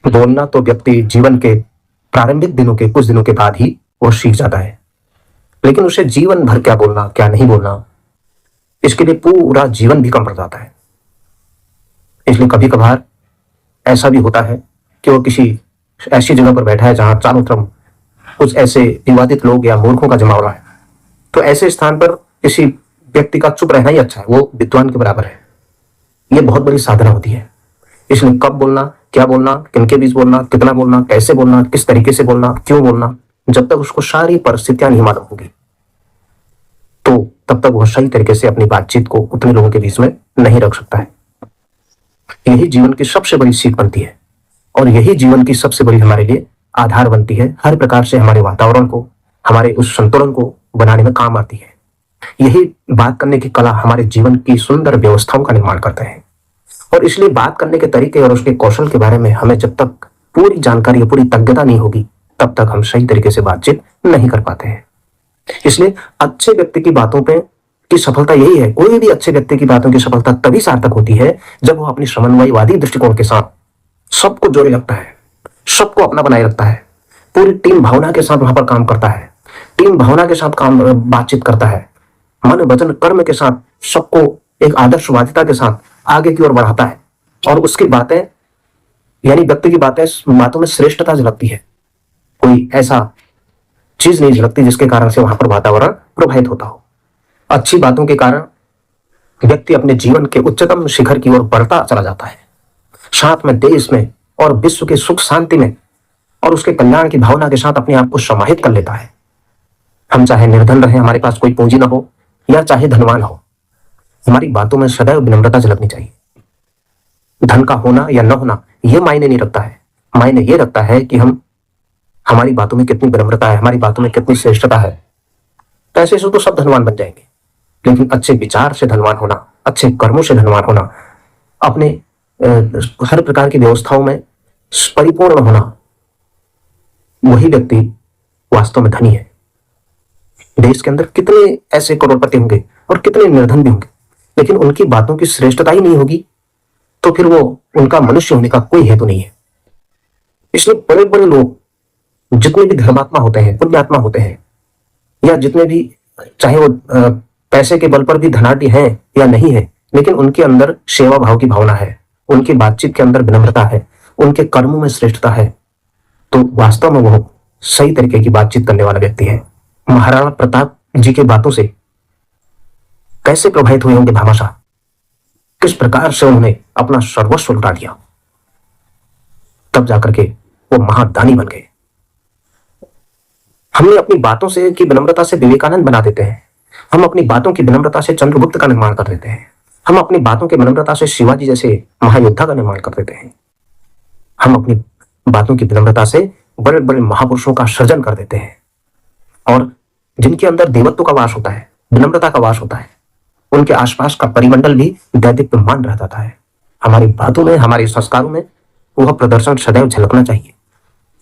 बोलना तो व्यक्ति जीवन के प्रारंभिक दिनों के कुछ दिनों के बाद ही वो सीख जाता है, लेकिन उसे जीवन भर क्या बोलना क्या नहीं बोलना, इसके लिए पूरा जीवन भी कम पड़ जाता है। इसलिए कभी कभार ऐसा भी होता है कि वो किसी ऐसी जगह पर बैठा है जहां चारों तरफ कुछ ऐसे विवादित लोग या मूर्खों का जमावड़ा है, तो ऐसे स्थान पर किसी व्यक्ति का चुप रहना ही अच्छा है, वो विद्वान के बराबर है। ये बहुत बड़ी साधना होती है। इसलिए कब बोलना, क्या बोलना, किनके बीच बोलना, कितना बोलना, कैसे बोलना, किस तरीके से बोलना, क्यों बोलना, जब तक उसको सारी परिस्थितियां नहीं मालूम होगी तो तब तक वह सही तरीके से अपनी बातचीत को उतने लोगों के बीच में नहीं रख सकता है। यही जीवन की सबसे बड़ी सीख बनती है और यही जीवन की सबसे बड़ी हमारे लिए आधार बनती है। हर प्रकार से हमारे वातावरण को, हमारे उस संतुलन को बनाने में काम आती है। यही बात करने की कला हमारे जीवन की सुंदर व्यवस्थाओं का निर्माण करते हैं। और इसलिए बात करने के तरीके और उसके कौशल के बारे में हमें जब तक पूरी जानकारी, पूरी तज्ञता नहीं होगी, तब तक हम सही तरीके से बातचीत नहीं कर पाते हैं। इसलिए अच्छे व्यक्ति की बातों पे की सफलता यही है, कोई भी अच्छे व्यक्ति की बातों की सफलता तभी सार्थक होती है जब वो अपनी समन्वयवादी दृष्टिकोण के साथ सबको जोड़े रखता है, सबको अपना बनाए रखता है, पूरी टीम भावना के साथ वहां पर काम करता है, टीम भावना के साथ काम बातचीत करता है, मन वचन कर्म के साथ सबको एक आदर्शवादिता के साथ आगे की ओर बढ़ाता है और उसकी बातें यानी व्यक्ति की बातों में श्रेष्ठता झलकती है। कोई ऐसा चीज नहीं झलकती जिसके कारण से वहां पर वातावरण प्रभावित होता हो। अच्छी बातों के कारण व्यक्ति अपने जीवन के उच्चतम शिखर की ओर बढ़ता चला जाता है, साथ में देश में और विश्व के सुख शांति में और उसके कल्याण की भावना के साथ अपने आप को समाहित कर लेता है। हम चाहे निर्धन रहे, हमारे पास कोई पूंजी ना हो, या चाहे धनवान हो, हमारी बातों में सदैव विनम्रता झलकनी चाहिए। धन का होना या न होना यह मायने नहीं रखता है, मायने यह रखता है कि हमारी बातों में कितनी विनम्रता है, हमारी बातों में कितनी श्रेष्ठता है। पैसे से तो सब धनवान बन जाएंगे, लेकिन अच्छे विचार से धनवान होना, अच्छे कर्मों से धनवान होना, अपने हर प्रकार की व्यवस्थाओं में परिपूर्ण होना, वही व्यक्ति वास्तव में धनी है। देश के अंदर कितने ऐसे करोड़पति होंगे और कितने निर्धन भी होंगे, लेकिन उनकी बातों की श्रेष्ठता ही नहीं होगी तो फिर वो उनका मनुष्य होने का कोई हेतु नहीं है। इसलिए बड़े बड़े लोग जितने भी धर्मात्मा होते हैं, पुण्यात्मा होते हैं, या जितने भी चाहे वो पैसे के बल पर भी धनाढ्य हैं या नहीं है, लेकिन उनके अंदर सेवा भाव की भावना है, उनकी बातचीत के अंदर विनम्रता है, उनके कर्मों में श्रेष्ठता है, तो वास्तव में वो सही तरीके की बातचीत करने वाला व्यक्ति है। महाराणा प्रताप जी के बातों से कैसे प्रभावित हुए होंगे भामाशाह, किस प्रकार से उन्होंने अपना सर्वस्व लुटा दिया, तब जाकर के वो महादानी बन गए। हमने अपनी बातों से की विनम्रता से विवेकानंद बना देते हैं, हम अपनी बातों की विनम्रता से चंद्रगुप्त का निर्माण कर देते हैं, हम अपनी बातों की विनम्रता से शिवाजी जैसे महायोद्धा का निर्माण कर देते हैं, हम अपनी बातों की विनम्रता से बड़े बड़े महापुरुषों का सृजन कर देते हैं। और जिनके अंदर देवत्व का वास होता है, विनम्रता का वास होता है, उनके आसपास का परिमंडल भी दैदीप्यमान रह जाता है। हमारी बातों में, हमारे संस्कारों में वह प्रदर्शन सदैव झलकना चाहिए।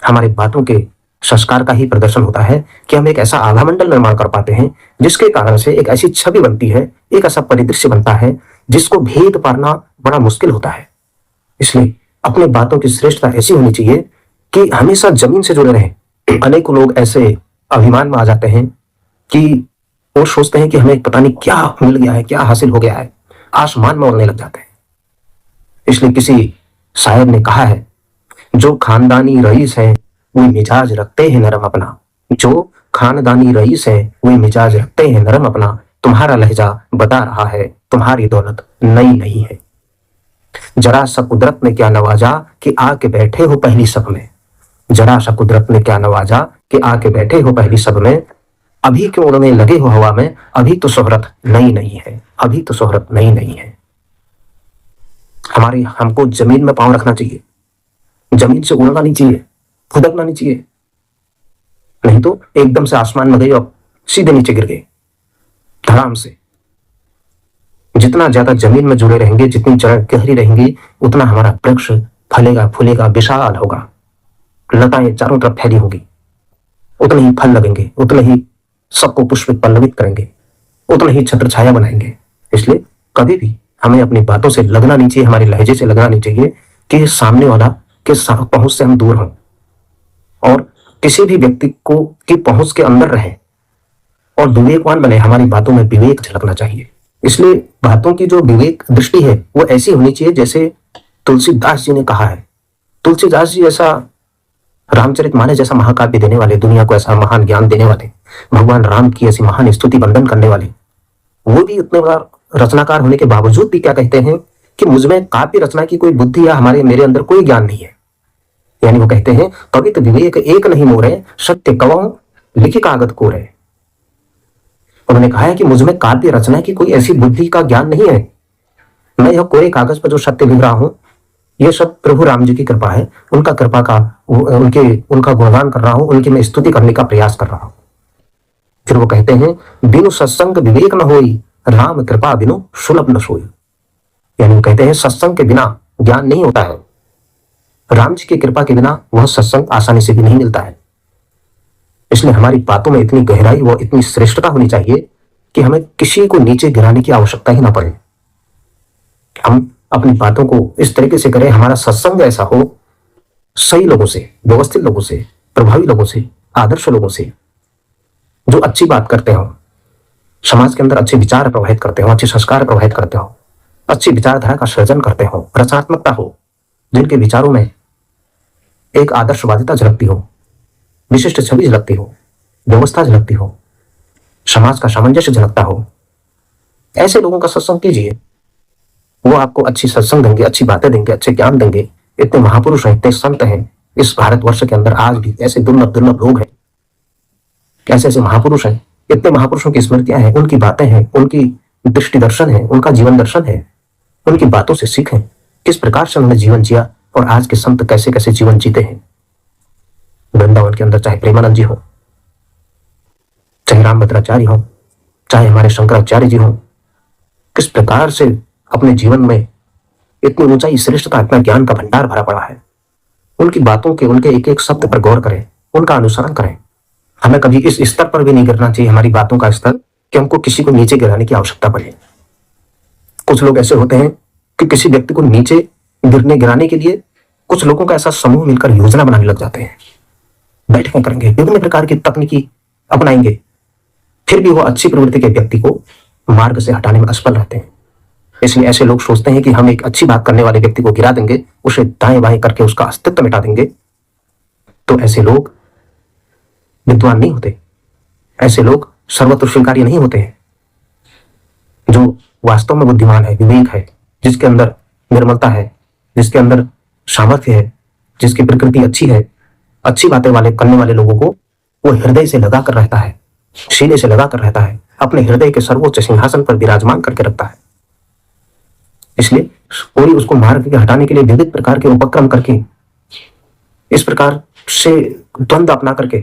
हमारी बातों के संस्कार का ही प्रदर्शन होता है कि हम एक ऐसा आभामंडल निर्माण कर पाते हैं जिसके कारण से एक ऐसी छवि बनती है, एक ऐसा परिदृश्य बनता है जिसको भेद पाना बड़ा मुश्किल होता है। इसलिए अपनी बातों की श्रेष्ठता ऐसी होनी चाहिए कि हमेशा जमीन से जुड़े रहें। अनेकों लोग ऐसे अभिमान में आ जाते हैं कि वो सोचते हैं कि हमें पता नहीं क्या मिल गया है, क्या हासिल हो गया है, आसमान में उड़ने लग जाते हैं। इसलिए किसी शायर ने कहा है, जो खानदानी रईस है वे मिजाज रखते हैं नरम अपना, जो खानदानी रईस है वे मिजाज रखते हैं नरम अपना, तुम्हारा लहजा बता रहा है तुम्हारी दौलत नई नहीं है। जरा सा कुदरत ने क्या नवाजा कि आके बैठे हो पहली सब में, जरा सा कुदरत ने क्या नवाजा कि आके बैठे हो पहली सब में, अभी क्यों उड़ने लगे हो हवा में, अभी तो शोहरत नई नहीं है, अभी तो शोहरत नई नहीं है। हमको जमीन में पांव रखना चाहिए, जमीन से उड़ना नहीं चाहिए, फुदकना नहीं चाहिए, नहीं तो एकदम से आसमान में गए और सीधे नीचे गिर गए धड़ाम से। जितना ज्यादा जमीन में जुड़े रहेंगे, जितनी जड़ गहरी रहेंगी, उतना हमारा वृक्ष फलेगा, फूलेगा, विशाल होगा, लताएं चारों तरफ फैली होगी, उतने ही फल लगेंगे, उतने ही सबको पुष्पित पल्लवित करेंगे, उतने ही छत्र छाया बनाएंगे। इसलिए कभी भी हमें अपनी बातों से लगना नहीं चाहिए, हमारे लहजे से लगना नहीं चाहिए कि सामने वाला के पहुंच से हम दूर हों और किसी भी व्यक्ति को की पहुंच के अंदर रहे और विवेकवान बने। हमारी बातों में विवेक झलकना चाहिए। इसलिए बातों की जो विवेक दृष्टि है वो ऐसी होनी चाहिए जैसे तुलसीदास जी ने कहा है। तुलसीदास जी ऐसा रामचरितमानस जैसा महाकाव्य देने वाले, दुनिया को ऐसा महान ज्ञान देने वाले, भगवान राम की ऐसी महान स्तुति वंदन करने वाले, वो भी उतने बड़ा रचनाकार होने के बावजूद भी क्या कहते हैं कि मुझमें काव्य रचना की कोई बुद्धि या मेरे अंदर कोई ज्ञान नहीं है। यानी वो कहते हैं कवित विवेक एक नहीं मोरे, सत्य कवौ लिखि कागत कोरे। उन्होंने कहा है कि मुझमें काव्य रचना की कोई ऐसी बुद्धि का ज्ञान नहीं है। मैं यह कोरे कागज पर जो सत्य लिख रहा हूं ये सब प्रभु राम जी की कृपा है। उनका कृपा का उनका गुणगान कर रहा हूं, उनकी मैं स्तुति करने का प्रयास कर रहा हूं। फिर वो कहते हैं बिनु सत्संग विवेक न होई, राम कृपा बिनु सुलभ न सोई। यानी वो कहते हैं सत्संग के बिना ज्ञान नहीं होता है। राम जी की कृपा के बिना वह सत्संग आसानी से भी नहीं मिलता है। इसलिए हमारी बातों में इतनी गहराई व इतनी श्रेष्ठता होनी चाहिए कि हमें किसी को नीचे गिराने की आवश्यकता ही ना पड़े। हम अपनी बातों को इस तरीके से करें, हमारा सत्संग ऐसा हो सही लोगों से, व्यवस्थित लोगों से, प्रभावी लोगों से, आदर्श लोगों से, जो अच्छी बात करते हो, समाज के अंदर अच्छे विचार प्रवाहित करते हो, अच्छे संस्कार प्रवाहित करते हो, अच्छी विचारधारा का सृजन करते हो, रचनात्मकता हो, जिनके विचारों में एक आदर्शवादिता झलकती हो, विशिष्ट छवि झलकती हो, व्यवस्था झलकती हो, समाज का सामंजस्य झलकता हो, ऐसे लोगों का सत्संग कीजिए। वो आपको अच्छी सत्संग देंगे, अच्छी बातें देंगे, अच्छे ज्ञान देंगे। इतने महापुरुष हैं, इतने संत हैं इस भारतवर्ष के अंदर, आज भी ऐसे दुर्लभ दुर्लभ लोग हैं, ऐसे ऐसे महापुरुष हैं। इतने महापुरुषों की स्मृतियां हैं, उनकी बातें हैं, उनकी दृष्टि दर्शन है, उनका जीवन दर्शन है। उनकी बातों से सीखें किस प्रकार से उन्होंने जीवन जिया और आज के संत कैसे कैसे जीवन जीते हैं। वृंदावन के अंदर चाहे प्रेमानंद जी हो, चाहे रामभद्राचार्य हो, चाहे हमारे शंकराचार्य जी हो, किस प्रकार से अपने जीवन में इतनी ऊंचाई, श्रेष्ठता, इतना ज्ञान का भंडार भरा पड़ा है। उनकी बातों के, उनके एक एक शब्द पर गौर करें, उनका अनुसरण करें। हमें कभी इस स्तर पर भी नहीं गिरना चाहिए, हमारी बातों का स्तर, कि हमको किसी को नीचे गिराने की आवश्यकता पड़े। कुछ लोग ऐसे होते हैं कि किसी व्यक्ति को नीचे गिराने के लिए कुछ लोगों का ऐसा समूह मिलकर योजना बनाने लग जाते हैं, बैठकें करेंगे, विभिन्न प्रकार की तकनीकी अपनाएंगे, फिर भी वो अच्छी प्रवृत्ति के व्यक्ति को मार्ग से हटाने में असफल रहते हैं। इसलिए ऐसे लोग सोचते हैं कि हम एक अच्छी बात करने वाले व्यक्ति को गिरा देंगे, उसे दाएं बाएं करके उसका अस्तित्व मिटा देंगे। तो ऐसे लोग विद्वान नहीं होते, ऐसे लोग सर्वत्र स्वीकार्य नहीं होते हैं। जो वास्तव में बुद्धिमान है, विवेक है, जिसके अंदर निर्मलता है, जिसके अंदर सामर्थ्य है, जिसकी प्रकृति अच्छी है, अच्छी बातें वाले करने वाले लोगों को वो हृदय से लगा कर रहता है, सीने से लगा कर रहता है, अपने हृदय के सर्वोच्च सिंहासन पर विराजमान करके रखता है। इसलिए कोई उसको मार्ग के हटाने के लिए विविध प्रकार के उपक्रम करके, इस प्रकार से द्वंद्व अपना करके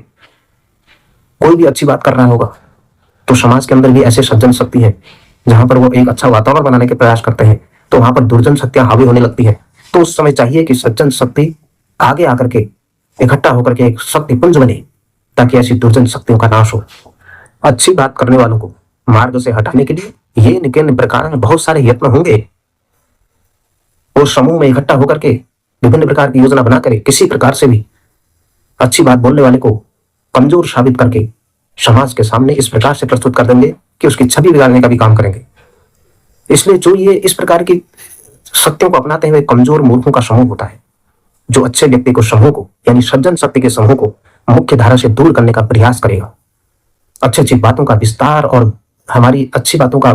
कोई भी अच्छी बात कर रहा होगा तो समाज के अंदर भी ऐसे सज्जन शक्ति है, जहां पर वो एक अच्छा वातावरण बनाने के प्रयास करते हैं तो वहां पर दुर्जन शक्तियां हावी होने लगती है। तो उस समय चाहिए कि सज्जन शक्ति आगे आकर के इकट्ठा होकर के एक शक्ति पुंज बने, ताकि ऐसी दुर्जन शक्तियों का नाश हो। अच्छी बात करने वालों को मार्ग से हटाने के लिए ये निकिन प्रकार बहुत सारे यत्न होंगे। वो समूह में इकट्ठा होकर के विभिन्न प्रकार की योजना बना कर किसी प्रकार से भी अच्छी बात बोलने वाले को कमजोर साबित करके समाज के सामने इस प्रकार से प्रस्तुत कर देंगे कि उसकी छवि बिगाड़ने का भी काम करेंगे। इसलिए जो ये इस प्रकार की शक्तियों को अपनाते हैं वे कमजोर मूर्खों का समूह होता है। जो अच्छे व्यक्ति को, समूह को, यानी सज्जन शक्ति के समूह को मुख्य धारा से दूर करने का प्रयास करेगा, अच्छी अच्छी बातों का विस्तार और हमारी अच्छी बातों का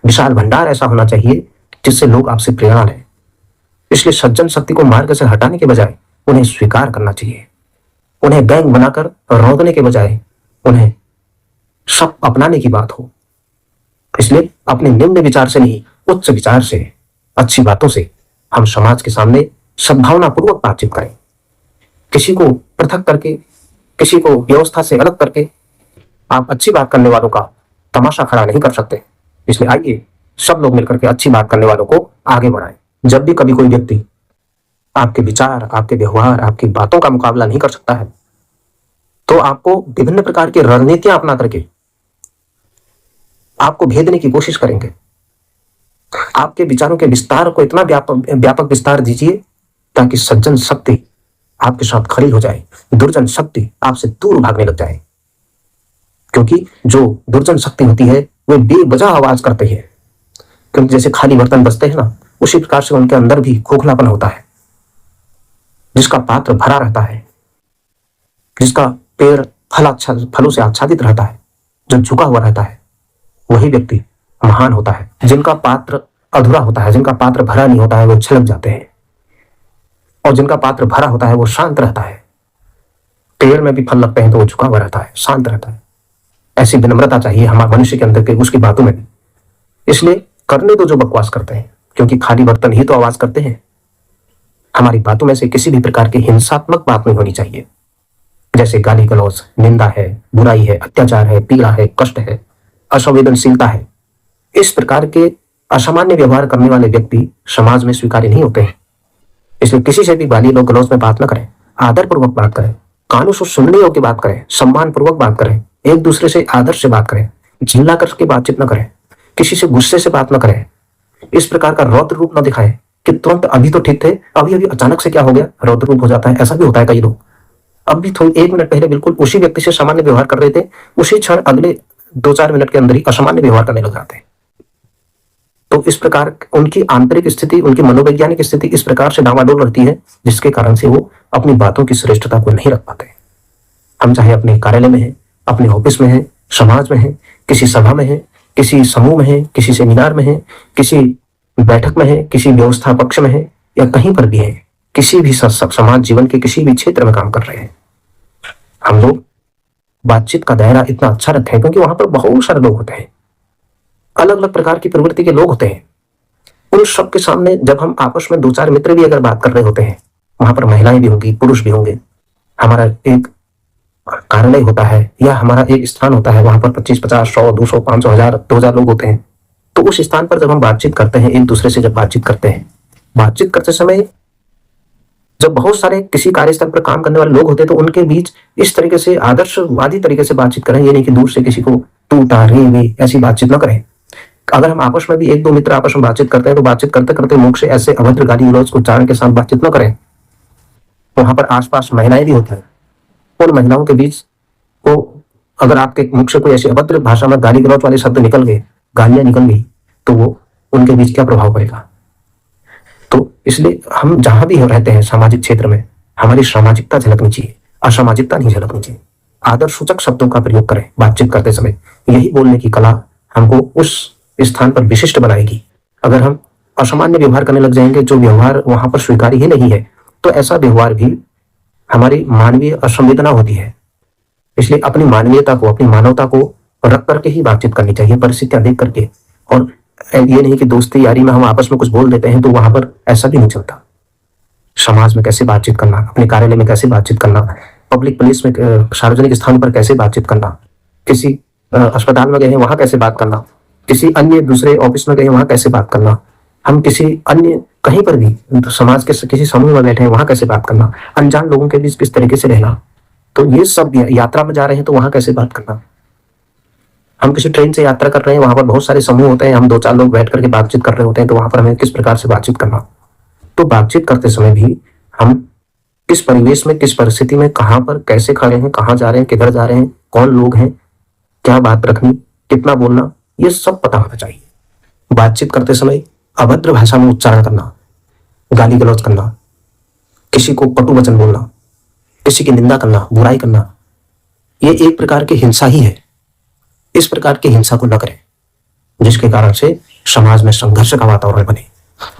विशाल भंडार ऐसा होना चाहिए जिससे लोग आपसे प्रेरणा लें। इसलिए सज्जन शक्ति को मार्ग से हटाने के बजाय उन्हें स्वीकार करना चाहिए। उन्हें गैंग बनाकर रौंदने के बजाय उन्हें सब अपनाने की बात हो। इसलिए अपने निम्न विचार से नहीं, उच्च विचार से, अच्छी बातों से हम समाज के सामने सद्भावना पूर्वक बातचीत करें। किसी को पृथक करके, किसी को व्यवस्था से अलग करके आप अच्छी बात करने वालों का तमाशा खड़ा नहीं कर सकते। इसलिए आइए सब लोग मिलकर के अच्छी बात करने वालों को आगे बढ़ाएं। जब भी कभी कोई व्यक्ति आपके विचार, आपके व्यवहार, आपकी बातों का मुकाबला नहीं कर सकता है तो आपको विभिन्न प्रकार की रणनीतियां अपना करके आपको भेदने की कोशिश करेंगे। आपके विचारों के विस्तार को इतना व्यापक विस्तार दीजिए ताकि सज्जन शक्ति आपके साथ खड़ी हो जाए, दुर्जन शक्ति आपसे दूर भागने लग जाए। क्योंकि जो दुर्जन शक्ति होती है वे बेवजह आवाज करते हैं, क्योंकि जैसे खाली बर्तन बजते हैं ना, उसी प्रकार से उनके अंदर भी खोखलापन होता है। जिसका पात्र भरा रहता है, जिसका पेड़ फलों से आच्छादित रहता है, जो झुका हुआ रहता है, वही व्यक्ति महान होता है। जिनका पात्र अधूरा होता है, जिनका पात्र भरा नहीं होता है, वो छलक जाते हैं, और जिनका पात्र भरा होता है वो शांत रहता है। पेड़ में भी फल लगते हैं तो वो झुका हुआ रहता है, शांत रहता है। ऐसी विनम्रता चाहिए हमारे मनुष्य के अंदर के, उसकी बातों में भी। इसलिए करने दो जो बकवास करते हैं, क्योंकि खाली बर्तन ही तो आवाज करते हैं। हमारी बातों में से किसी भी प्रकार की हिंसात्मक बात नहीं होनी चाहिए, जैसे गाली गलौज, निंदा है, बुराई है, अत्याचार है, पीड़ा है, कष्ट है, असंवेदनशीलता है। इस प्रकार के असामान्य व्यवहार करने वाले व्यक्ति समाज में स्वीकार्य नहीं होते हैं। इसलिए किसी से भी गाली गलौज में बात न करें, आदर पूर्वक बात करें, कानों से सुनने योग्य बात करें, सम्मान पूर्वक बात करें, एक दूसरे से आदर से बात करें, चिल्ला करके बातचीत न करें, किसी से गुस्से से बात न करें, इस प्रकार का रौद्र रूप न दिखाएं कि तुरंत अभी तो ठीक थे, अभी अभी अचानक से क्या हो गया, रौद्र रूप हो जाता है। ऐसा भी होता है कई लोग, अब भी थोड़ी 1 मिनट पहले बिल्कुल उसी व्यक्ति से सामान्य व्यवहार कर रहे थे, उसी क्षण अगले 2-4 मिनट के अंदर ही असामान्य व्यवहार करने लग जाते हैं। तो इस प्रकार उनकी आंतरिक स्थिति, उनकी मनोवैज्ञानिक स्थिति इस प्रकार से डामाडोल रहती है, जिसके कारण से वो अपनी बातों की श्रेष्ठता को नहीं रख पाते। हम चाहे अपने कार्यालय में हैं, अपने ऑफिस में हैं, समाज में हैं, किसी सभा में हैं, किसी समूह में हैं, किसी सेमिनार में हैं, किसी बैठक में हैं, किसी व्यवस्था पक्ष में हैं, या कहीं पर भी हैं, किसी भी समाज जीवन के किसी भी क्षेत्र में काम कर रहे हैं, हम लोग बातचीत का दायरा इतना अच्छा रखें, क्योंकि वहां पर बहुत सारे लोग होते हैं, अलग अलग प्रकार की प्रवृत्ति के लोग होते हैं। उन सब के सामने जब हम आपस में 2-4 मित्र भी अगर बात कर रहे होते हैं, वहां पर महिलाएं भी होंगी, पुरुष भी होंगे, हमारा एक कार्यालय होता है या हमारा एक स्थान होता है, वहां पर 25-50, 100, 200, 500, 1000, 2000 लोग होते हैं। तो उस स्थान पर जब हम बातचीत करते हैं, एक दूसरे से जब बातचीत करते हैं, बातचीत करते समय जब बहुत सारे किसी कार्यस्थल पर काम करने वाले लोग होते हैं, तो उनके बीच इस तरीके से आदर्शवादी तरीके से बातचीत करें। ये नहीं कि दूर से किसी को टूटा रे वे ऐसी बातचीत न करें। अगर हम आपस में भी 1-2 मित्र आपस में बातचीत करते हैं, तो बातचीत करते करते मुख से ऐसे अभद्र गाली गलौज उच्चारण के साथ बातचीत न करें। वहां पर आसपास महिलाएं भी होती हैं, उन महिलाओं के बीच को अगर आपके मुख से कोई ऐसी अभद्र भाषा में गाली गलौज वाले शब्द निकल गए, गालियां निकल गई, तो वो उनके बीच क्या प्रभाव पड़ेगा। तो इसलिए हम जहां भी रहते हैं सामाजिक क्षेत्र में, हमारी सामाजिकता झलकनी चाहिए, असामाजिकता नहीं झलकनी चाहिए। आदर सूचक शब्दों का प्रयोग करें बातचीत करते समय। यही बोलने की कला हमको उस स्थान पर विशिष्ट बनाएगी। अगर हम असामान्य व्यवहार करने लग जाएंगे, जो व्यवहार वहां पर स्वीकार्य ही नहीं है, तो ऐसा व्यवहार भी हमारी मानवीय असंवेदना होती है। इसलिए अपनी मानवीयता को, अपनी मानवता को रख करके ही बातचीत करनी चाहिए, परिस्थितियां देख करके। और ये नहीं कि दोस्ती यारी में हम आपस में कुछ बोल देते हैं, तो वहां पर ऐसा भी नहीं चलता। समाज में कैसे बातचीत करना, अपने कार्यालय में कैसे बातचीत करना, पब्लिक प्लेस में, सार्वजनिक स्थान पर कैसे बातचीत करना, किसी अस्पताल में गए हैं वहां कैसे बात करना, किसी अन्य दूसरे ऑफिस में गए वहां कैसे बात करना, हम किसी अन्य कहीं पर भी समाज के किसी समूह में बैठे हैं वहां कैसे बात करना, अनजान लोगों के बीच किस तरीके से रहना। तो ये सब, यात्रा में जा रहे हैं तो वहां कैसे बात करना, हम किसी ट्रेन से यात्रा कर रहे हैं, वहां पर बहुत सारे समूह होते हैं, हम 2-4 लोग बैठ करके बातचीत कर रहे होते हैं, तो वहां पर हमें किस प्रकार से बातचीत करना। तो बातचीत करते समय भी हम किस परिवेश में, किस परिस्थिति में, कहां पर कैसे खड़े हैं, कहां जा रहे हैं, किधर जा रहे हैं, कौन लोग हैं, क्या बात रखनी, कितना बोलना, ये सब पता होना चाहिए। बातचीत करते समय अभद्र भाषा में उच्चारण करना, गाली गलौज करना, किसी को कटु वचन बोलना, किसी की निंदा करना, बुराई करना, ये एक प्रकार की हिंसा ही है। इस प्रकार की हिंसा को न करें, जिसके कारण से समाज में संघर्ष का वातावरण बने।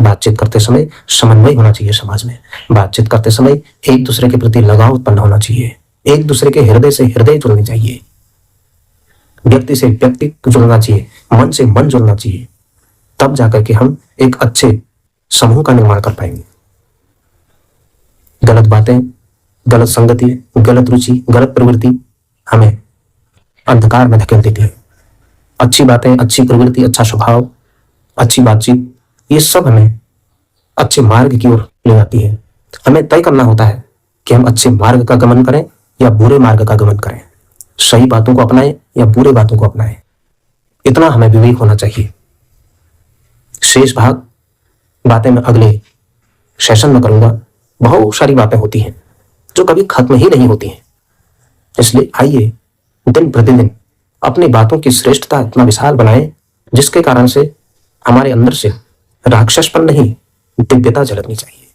बातचीत करते समय समन्वय होना चाहिए समाज में। बातचीत करते समय एक दूसरे के प्रति लगाव उत्पन्न होना चाहिए, एक दूसरे के हृदय से हृदय जुड़नी चाहिए, व्यक्ति से व्यक्ति जुड़ना चाहिए, मन से मन जुड़ना चाहिए। तब जाकर के हम एक अच्छे समूह का निर्माण कर पाएंगे। गलत बातें, गलत संगति, गलत रुचि, गलत प्रवृत्ति हमें अंधकार में धकेल देती है। अच्छी बातें, अच्छी प्रवृत्ति, अच्छा स्वभाव, अच्छी बातचीत, ये सब हमें अच्छे मार्ग की ओर ले जाती है। हमें तय करना होता है कि हम अच्छे मार्ग का गमन करें या बुरे मार्ग का गमन करें, सही बातों को अपनाएं या बुरे बातों को अपनाएं। इतना हमें विवेक होना चाहिए। शेष बातें मैं अगले सेशन में करूंगा। बहुत सारी बातें होती हैं, जो कभी खत्म ही नहीं होती हैं। इसलिए आइए दिन प्रतिदिन अपनी बातों की श्रेष्ठता इतना विशाल बनाएं, जिसके कारण से हमारे अंदर से राक्षसपन नहीं, दिव्यता झलकनी चाहिए।